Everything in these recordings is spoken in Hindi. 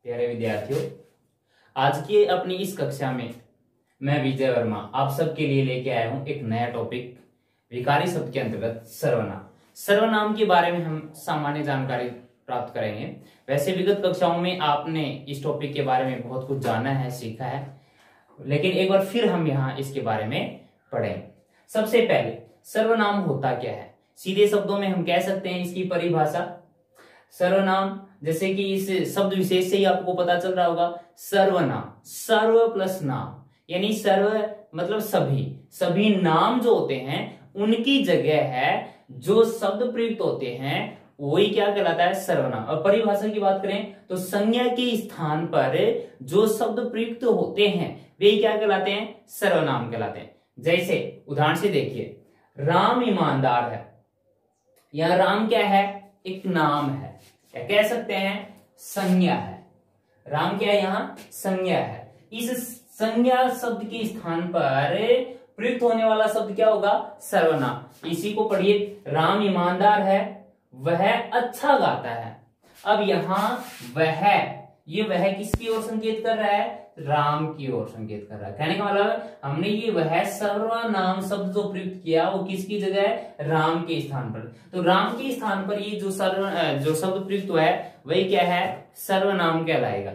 प्यारे विद्यार्थियों, आज की अपनी इस कक्षा में मैं विजय वर्मा आप सबके लिए लेके आया हूं एक नया टॉपिक विकारी शब्द के अंतर्गत सर्वनाम। सर्वनाम के बारे में हम सामान्य जानकारी प्राप्त करेंगे। वैसे विगत कक्षाओं में आपने इस टॉपिक के बारे में बहुत कुछ जाना है, सीखा है, लेकिन एक बार फिर हम यहाँ इसके बारे में पढ़ेंगे। सबसे पहले सर्वनाम होता क्या है, सीधे शब्दों में हम कह सकते हैं इसकी परिभाषा। सर्वनाम जैसे कि इस शब्द विशेष से ही आपको पता चल रहा होगा, सर्वनाम सर्व प्लस नाम, यानी सर्व मतलब सभी नाम जो होते हैं उनकी जगह है जो शब्द प्रयुक्त होते हैं वही क्या कहलाता है, सर्वनाम। और परिभाषा की बात करें तो संज्ञा के स्थान पर जो शब्द प्रयुक्त होते हैं वे क्या कहलाते हैं, सर्वनाम कहलाते हैं। जैसे उदाहरण से देखिए, राम ईमानदार है। यह राम क्या है, एक नाम है, क्या कह सकते हैं, संज्ञा है। राम क्या है, यहाँ संज्ञा है। इस संज्ञा शब्द के स्थान पर प्रयुक्त होने वाला शब्द क्या होगा, सर्वनाम। इसी को पढ़िए, राम ईमानदार है, वह अच्छा गाता है। अब यहाँ वह किसकी ओर संकेत कर रहा है, राम की ओर संकेत कर रहा है। कहने का मतलब हमने ये वह सर्वनाम शब्द जो प्रयुक्त किया वो किसकी जगह है, राम के स्थान पर। तो राम के स्थान पर ये जो शब्द प्रयुक्त हुआ है वही क्या है, सर्वनाम कहलाएगा।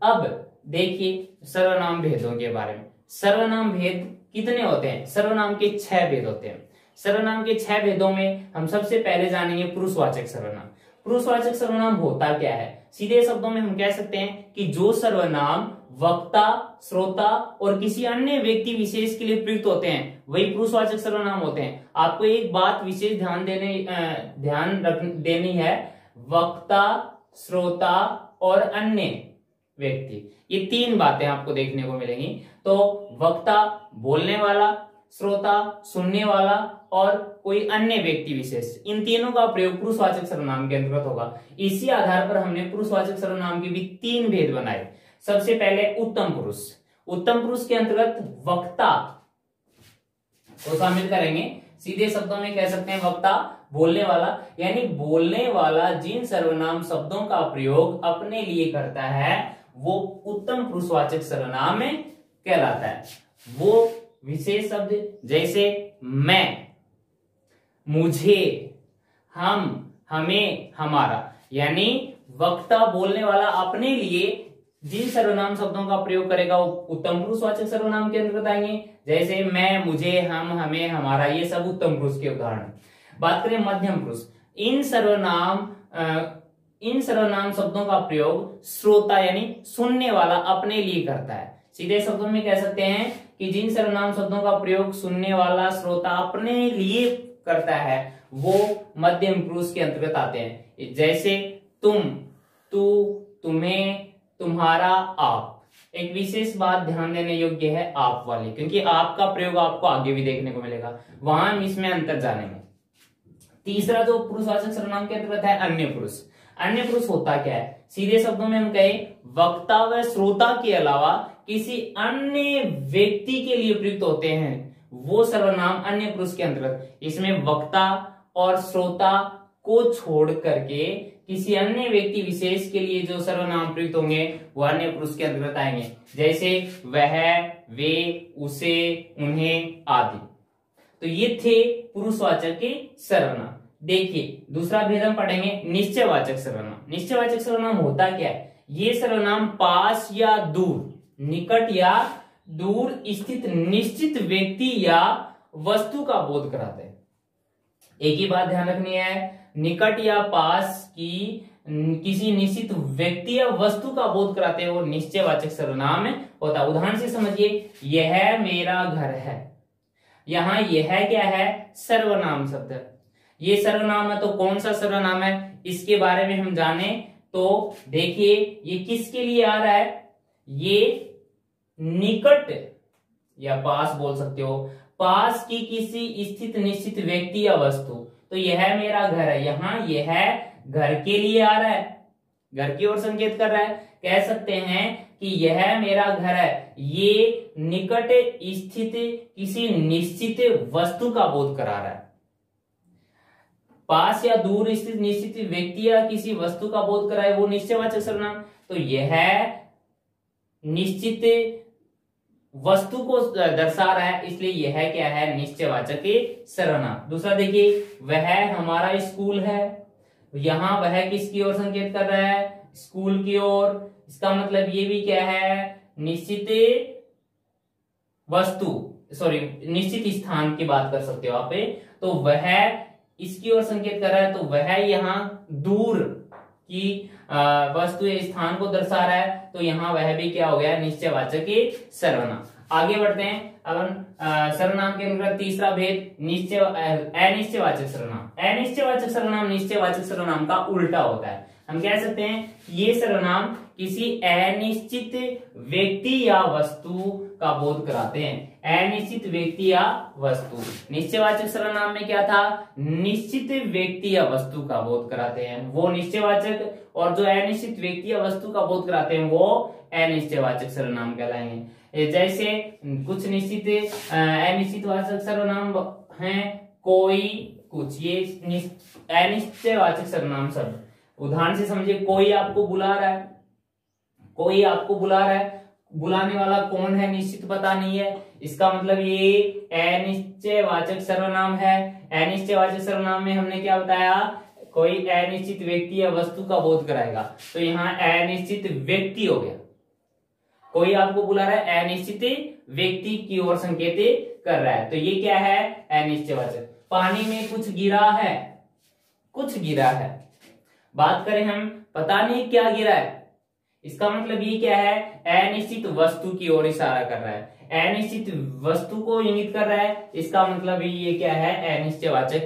अब देखिए सर्वनाम भेदों के बारे में। सर्वनाम भेद कितने होते हैं, सर्वनाम के 6 भेद होते हैं। सर्वनाम के 6 भेदों में हम सबसे पहले जानेंगे पुरुषवाचक सर्वनाम। पुरुषवाचक सर्वनाम होता क्या है, सीधे शब्दों में हम कह सकते हैं कि जो सर्वनाम वक्ता, श्रोता और किसी अन्य व्यक्ति विशेष के लिए प्रयुक्त होते हैं वही पुरुषवाचक सर्वनाम होते हैं। आपको एक बात विशेष ध्यान देनी है, वक्ता, श्रोता और अन्य व्यक्ति, ये 3 बातें आपको देखने को मिलेंगी। तो वक्ता बोलने वाला, श्रोता सुनने वाला और कोई अन्य व्यक्ति विशेष, इन तीनों का प्रयोग पुरुषवाचक सर्वनाम के अंतर्गत होगा। इसी आधार पर हमने पुरुषवाचक सर्वनाम के भी 3 भेद बनाए। सबसे पहले उत्तम पुरुष। उत्तम पुरुष के अंतर्गत वक्ता को शामिल करेंगे। सीधे शब्दों में कह सकते हैं वक्ता बोलने वाला, यानी बोलने वाला जिन सर्वनाम शब्दों का प्रयोग अपने लिए करता है वो उत्तम पुरुषवाचक सर्वनाम में कहलाता है। वो विशेष शब्द जैसे मैं, मुझे, हम, हमें, हमारा, यानी वक्ता बोलने वाला अपने लिए जिन सर्वनाम शब्दों का प्रयोग करेगा वो उत्तम पुरुषवाचक सर्वनाम के अंतर्गत आएंगे। जैसे मैं, मुझे, हम, हमें, हमारा, ये सब उत्तम पुरुष के उदाहरण। बात करें मध्यम पुरुष, इन सर्वनाम शब्दों का प्रयोग श्रोता यानी सुनने वाला अपने लिए करता है। सीधे शब्दों में कह सकते हैं कि जिन सर्वनाम शब्दों का प्रयोग सुनने वाला श्रोता अपने लिए करता है वो मध्यम पुरुष के अंतर्गत आते हैं। जैसे तुम, तू, तुम्हें, तुम्हारा, आप। एक विशेष बात ध्यान देने योग्य है आप वाली, क्योंकि आपका प्रयोग आपको आगे भी देखने को मिलेगा, वहां हम इसमें अंतर जानेंगे। तीसरा जो पुरुषवाचक सर्वनाम के अंतर्गत है अन्य पुरुष। अन्य पुरुष होता क्या है, सीधे शब्दों में हम कहें वक्ता व श्रोता के अलावा किसी अन्य व्यक्ति के लिए प्रयुक्त होते हैं वो सर्वनाम अन्य पुरुष के अंतर्गत। इसमें वक्ता और श्रोता को छोड़ करके किसी अन्य व्यक्ति विशेष के लिए जो सर्वनाम प्रयुक्त होंगे वो अन्य पुरुष के अंतर्गत आएंगे। जैसे वह, वे, उसे, उन्हें आदि। तो ये थे पुरुषवाचक के सर्वनाम। देखिए दूसरा भेद हम पढ़ेंगे निश्चयवाचक सर्वनाम। निश्चयवाचक सर्वनाम होता क्या है, ये सर्वनाम पास या दूर, निकट या दूर स्थित निश्चित व्यक्ति या वस्तु का बोध कराते हैं। एक ही बात ध्यान रखनी है, निकट या पास की किसी निश्चित व्यक्ति या वस्तु का बोध कराते हैं वो निश्चयवाचक सर्वनाम होता है। उदाहरण से समझिए, यह मेरा घर है। यहां यह क्या है, सर्वनाम शब्द। ये सर्वनाम है, तो कौन सा सर्वनाम है इसके बारे में हम जाने तो देखिए ये किसके लिए आ रहा है, ये निकट या पास बोल सकते हो, पास की किसी स्थित निश्चित व्यक्ति या वस्तु। तो यह मेरा घर है, यहां यह घर के लिए आ रहा है, घर की ओर संकेत कर रहा है। कह सकते हैं कि यह मेरा घर है, ये निकट स्थित किसी निश्चित वस्तु का बोध करा रहा है। पास या दूर स्थित निश्चित व्यक्ति या किसी वस्तु का बोध कराए वो निश्चयवाचक सर्वनाम। तो यह निश्चित वस्तु को दर्शा रहा है, इसलिए यह क्या है, निश्चयवाचक सर्वनाम। दूसरा देखिए, वह हमारा स्कूल है, यहां वह किसकी ओर संकेत कर रहा है, स्कूल की ओर। इसका मतलब ये भी क्या है, निश्चित वस्तु, सॉरी निश्चित स्थान की बात कर सकते हो आप। तो वह इसकी ओर संकेत कर रहा है, तो वह यहाँ दूर की वस्तु या स्थान को दर्शा रहा है, तो यहाँ वह भी क्या हो गया, निश्चयवाचक सर्वनाम। आगे बढ़ते हैं अपन सर्वनाम के अंतर्गत तीसरा भेद अनिश्चयवाचक सर्वनाम। अनिश्चयवाचक सर्वनाम निश्चयवाचक सर्वनाम का उल्टा होता है। हम कह सकते हैं ये सर्वनाम किसी अनिश्चित व्यक्ति या वस्तु का बोध कराते हैं। अनिश्चित व्यक्ति या वस्तु, निश्चयवाचक सर्वनाम में क्या था, निश्चित व्यक्ति या वस्तु का बोध कराते हैं वो निश्चयवाचक, और जो अनिश्चित व्यक्ति या वस्तु का बोध कराते हैं वो अनिश्चयवाचक सर्वनाम कहलाएंगे। जैसे कुछ निश्चित अनिश्चितवाचक सर्वनाम हैं, कोई, कुछ, ये अनिश्चयवाचक सर्वनाम शब्द। उदाहरण से समझिए, कोई आपको बुला रहा है, कोई आपको बुला रहा है, बुलाने वाला कौन है निश्चित पता नहीं है, इसका मतलब ये अनिश्चयवाचक सर्वनाम है। अनिश्चयवाचक सर्वनाम में हमने क्या बताया, कोई अनिश्चित व्यक्ति या वस्तु का बोध कराएगा, तो यहाँ अनिश्चित व्यक्ति हो गया। कोई आपको बुला रहा है, अनिश्चित व्यक्ति की ओर संकेत कर रहा है, तो ये क्या है, अनिश्चयवाचक। पानी में कुछ गिरा है, कुछ गिरा है, बात करें हम, पता नहीं क्या गिरा है, इसका मतलब ये क्या है, अनिश्चित वस्तु की ओर इशारा कर रहा है, अनिश्चित वस्तु को इंगित कर रहा है, इसका मतलब ये क्या है, अनिश्चयवाचक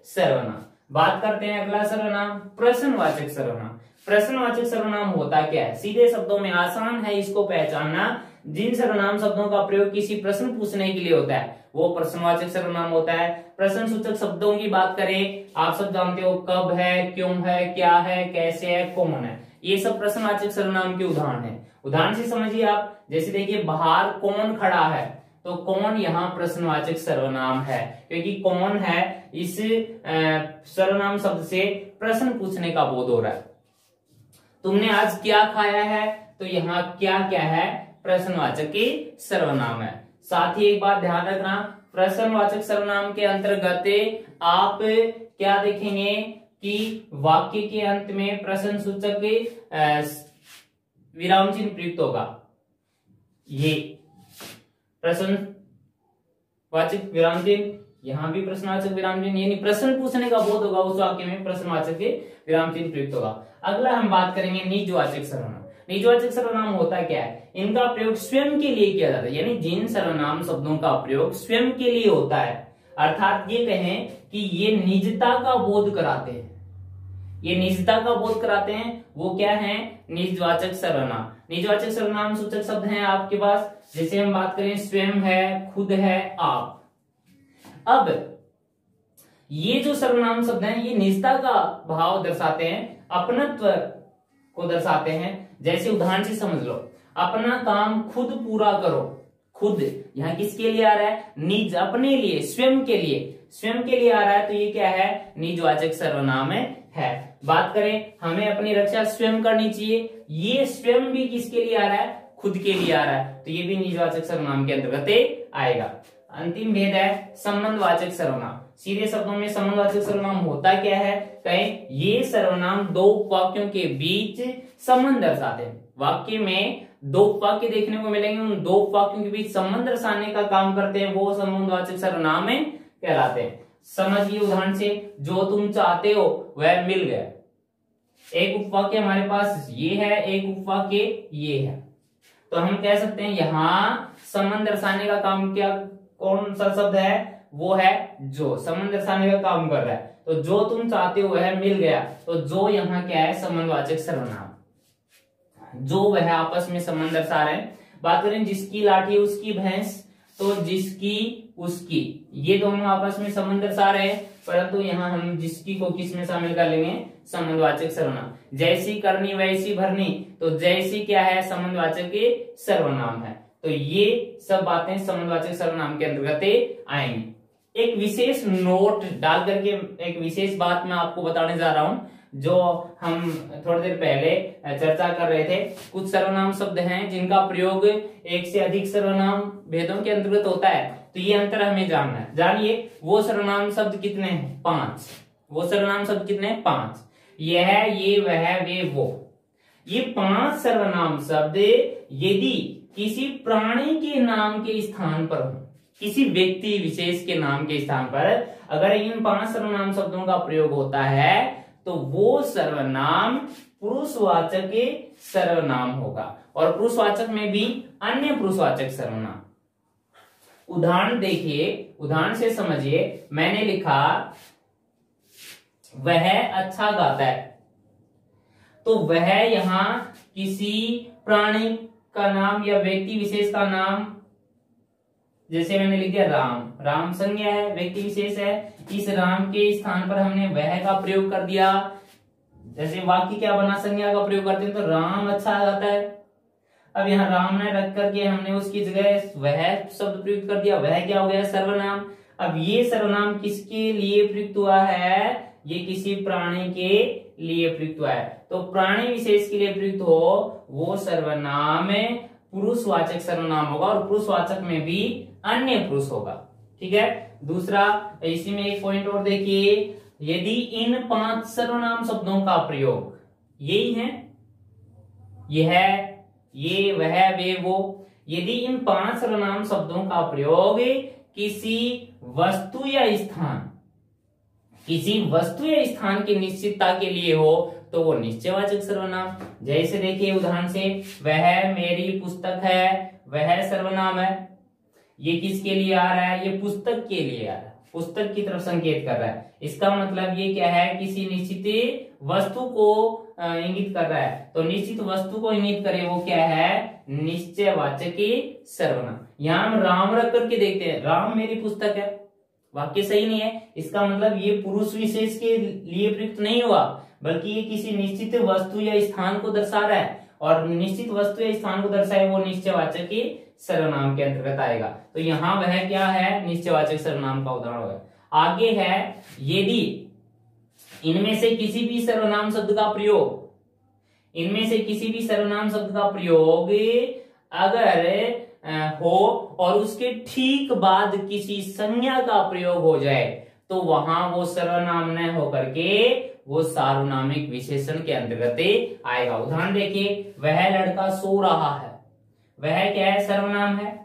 सर्वनाम। बात करते हैं अगला सर्वनाम, प्रश्नवाचक सर्वनाम। प्रश्नवाचक सर्वनाम होता क्या है, सीधे शब्दों में आसान है इसको पहचानना। जिन सर्वनाम शब्दों का प्रयोग किसी प्रश्न पूछने के लिए होता है वो प्रश्नवाचक सर्वनाम होता है। प्रश्न सूचक शब्दों की बात करें, आप सब जानते हो, कब है, क्यों है, क्या है, कैसे है, कौन है, ये सब प्रश्नवाचक सर्वनाम के उदाहरण है। उदाहरण से समझिए आप, जैसे देखिए, बाहर कौन खड़ा है, तो कौन यहाँ प्रश्नवाचक सर्वनाम है, क्योंकि कौन है इस सर्वनाम शब्द से प्रश्न पूछने का बोध हो रहा है। तुमने आज क्या खाया है, तो यहाँ क्या क्या है, प्रश्नवाचक सर्वनाम है। साथ ही एक बात ध्यान रखना, प्रश्नवाचक सर्वनाम के अंतर्गत आप क्या देखेंगे कि वाक्य के अंत में प्रश्न सूचक विराम चिन्ह प्रयुक्त होगा। ये प्रश्नवाचक विराम चिन्ह, यहाँ भी प्रश्नवाचक विराम चिन्ह, यानी प्रश्न पूछने का बोध होगा, उस वाक्य में प्रश्नवाचक विराम चिन्ह प्रयुक्त होगा। अगला हम बात करेंगे निजवाचक सर्वनाम। निजवाचक सर्वनाम होता क्या है, इनका प्रयोग स्वयं के लिए किया जाता है, यानी जिन सर्वनाम शब्दों का प्रयोग स्वयं के लिए होता है, अर्थात ये कहें कि ये निजता का बोध कराते हैं, ये निजता का बोध कराते हैं, वो क्या है, निजवाचक सर्वनाम। निजवाचक सर्वनाम सूचक शब्द हैं आपके पास, जैसे हम बात करें, स्वयं है, खुद है, आप। अब ये जो सर्वनाम शब्द हैं ये निजता का भाव दर्शाते हैं, अपनत्व को दर्शाते हैं। जैसे उदाहरण से समझ लो, अपना काम खुद पूरा करो। खुद यहाँ किसके लिए आ रहा है, निज, अपने लिए, स्वयं के लिए, स्वयं के लिए आ रहा है, तो ये क्या है, निजवाचक सर्वनाम है। बात करें, हमें अपनी रक्षा स्वयं करनी चाहिए, ये स्वयं भी किसके लिए आ रहा है, खुद के लिए आ रहा है, तो ये भी निजवाचक सर्वनाम के अंतर्गत आएगा। अंतिम भेद है संबंधवाचक सर्वनाम। सीधे शब्दों में संबंधवाचक सर्वनाम होता क्या है, कहें ये सर्वनाम दो वाक्यों के बीच संबंध दर्शाते हैं। वाक्य में दो वाक्य देखने को मिलेंगे, उन दो वाक्यों के बीच संबंध दर्शाने का काम करते हैं, वो संबंधवाचक सर्वनाम कहलाते हैं। समझिए उदाहरण से, जो तुम चाहते हो वह मिल गया। एक उपवाक्य हमारे पास ये है, एक उपवाक्य ये है, तो हम कह सकते हैं यहाँ संबंध दर्शाने का काम क्या, कौन सा शब्द है, वो है जो, संबंध दर्शाने का काम कर रहा है। तो जो तुम चाहते हो वह मिल गया, तो जो यहाँ क्या है, संबंधवाचक सर्वनाम, जो वह आपस में संबंध दर्शा रहे हैं। बात करें, जिसकी लाठी उसकी भैंस, तो जिसकी उसकी, ये दोनों आपस में संबंध दर्शा रहे हैं, परंतु यहाँ हम जिसकी को किस में शामिल कर लेंगे, संबंधवाचक सर्वनाम। जैसी करनी वैसी भरनी, तो जैसी क्या है, संबंधवाचक सर्वनाम है। तो ये सब बातें संबंधवाचक सर्वनाम के अंतर्गत आएंगी। एक विशेष नोट डाल करके एक विशेष बात मैं आपको बताने जा रहा हूं, जो हम थोड़ी देर पहले चर्चा कर रहे थे। कुछ सर्वनाम शब्द हैं जिनका प्रयोग एक से अधिक सर्वनाम भेदों के अंतर्गत होता है, तो ये अंतर हमें जानना है। जानिए वो सर्वनाम शब्द कितने हैं? 5। वो सर्वनाम शब्द कितने हैं? 5। यह, ये, वह, वे, वो। ये 5 सर्वनाम शब्द यदि किसी प्राणी के नाम के स्थान पर हो, किसी व्यक्ति विशेष के नाम के स्थान पर अगर इन 5 सर्वनाम शब्दों का प्रयोग होता है तो वो सर्वनाम पुरुषवाचक सर्वनाम होगा। और पुरुषवाचक में भी अन्य पुरुषवाचक सर्वनाम। उदाहरण देखिए, उदाहरण से समझिए। मैंने लिखा वह अच्छा गाता है, तो वह यहां किसी प्राणी का नाम या व्यक्ति विशेष का नाम, जैसे मैंने लिख दिया राम। राम संज्ञा है, व्यक्ति विशेष है। इस राम के स्थान पर हमने वह का प्रयोग कर दिया। जैसे वाक्य क्या बना, संज्ञा का प्रयोग करते हैं, तो राम अच्छा गाता है। अब यहाँ राम ने रख करके हमने उसकी जगह वह शब्द प्रयुक्त कर दिया। वह क्या हो गया? सर्वनाम। अब ये सर्वनाम किसके लिए प्रयुक्त हुआ है? ये किसी प्राणी के लिए प्रयुक्त हुआ है। तो प्राणी विशेष के लिए प्रयुक्त हो वो सर्वनाम पुरुषवाचक सर्वनाम होगा, और पुरुषवाचक में भी अन्य पुरुष होगा। ठीक है। दूसरा, इसी में एक पॉइंट और देखिए, यदि इन 5 सर्वनाम शब्दों का प्रयोग, यही है, यह, ये, वह, वे, वो, यदि इन 5 सर्वनाम शब्दों का प्रयोग किसी वस्तु या स्थान, किसी वस्तु या स्थान की निश्चितता के लिए हो तो वो निश्चयवाचक सर्वनाम। जैसे देखिए उदाहरण से, वह मेरी पुस्तक है, वह सर्वनाम है। ये किसके लिए आ रहा है? ये पुस्तक के लिए आ रहा है, पुस्तक की तरफ संकेत कर रहा है। इसका मतलब ये क्या है? किसी निश्चित वस्तु को इंगित कर रहा है। तो निश्चित वस्तु को इंगित करे वो क्या है? निश्चयवाचक सर्वनाम। यहां हम राम रख करके देखते हैं, राम मेरी पुस्तक है, वाक्य सही नहीं है। इसका मतलब ये पुरुष विशेष के लिए प्रयुक्त नहीं हुआ, बल्कि ये किसी निश्चित वस्तु या स्थान को दर्शा रहा है, और निश्चित वस्तु या स्थान को दर्शाए वो निश्चयवाचक सर्वनाम के अंतर्गत आएगा। तो यहाँ वह क्या है? निश्चयवाचक सर्वनाम का उदाहरण होगा। आगे है, यदि इनमें से किसी भी सर्वनाम शब्द का प्रयोग, इनमें से किसी भी सर्वनाम शब्द का प्रयोग अगर हो और उसके ठीक बाद किसी संज्ञा का प्रयोग हो जाए तो वहां वो सर्वनाम न होकर के वो सार्वनामिक विशेषण के अंतर्गत आएगा। उदाहरण देखिए, वह लड़का सो रहा है, वह क्या है? सर्वनाम है।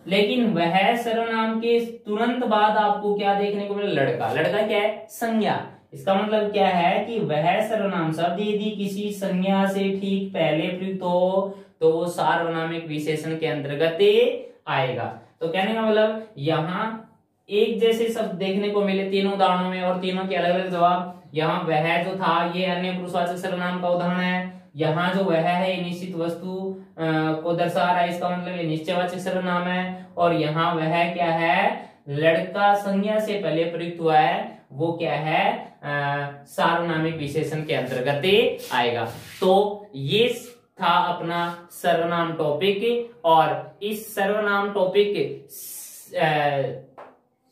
लेकिन वह सर्वनाम के तुरंत बाद आपको क्या देखने को मिला? लड़का। लड़का क्या है? संज्ञा। इसका मतलब क्या है कि वह सर्वनाम शब्द यदि किसी संज्ञा से ठीक पहले प्रयुक्त हो तो वो सार्वनामिक विशेषण के अंतर्गत आएगा। तो कहने का मतलब यहाँ एक जैसे शब्द देखने को मिले तीनों उदाहरणों में, और तीनों के अलग अलग जवाब। यहाँ वह जो था ये अन्य पुरुषवाचक सर्वनाम का उदाहरण है। यहाँ जो वह है ये निश्चित वस्तु को दर्शा रहा है, इसका मतलब ये निश्चयवाचक सर्वनाम है। और यहाँ वह क्या है? लड़का संज्ञा से पहले प्रयुक्त हुआ है, वो क्या है? सार्वनामिक विशेषण के अंतर्गत आएगा। तो ये था अपना सर्वनाम टॉपिक, और इस सर्वनाम टॉपिक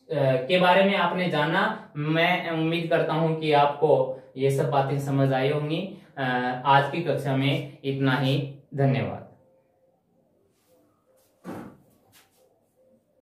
के बारे में आपने जाना। मैं उम्मीद करता हूं कि आपको ये सब बातें समझ आई होंगी। आज की कक्षा में इतना ही। धन्यवाद।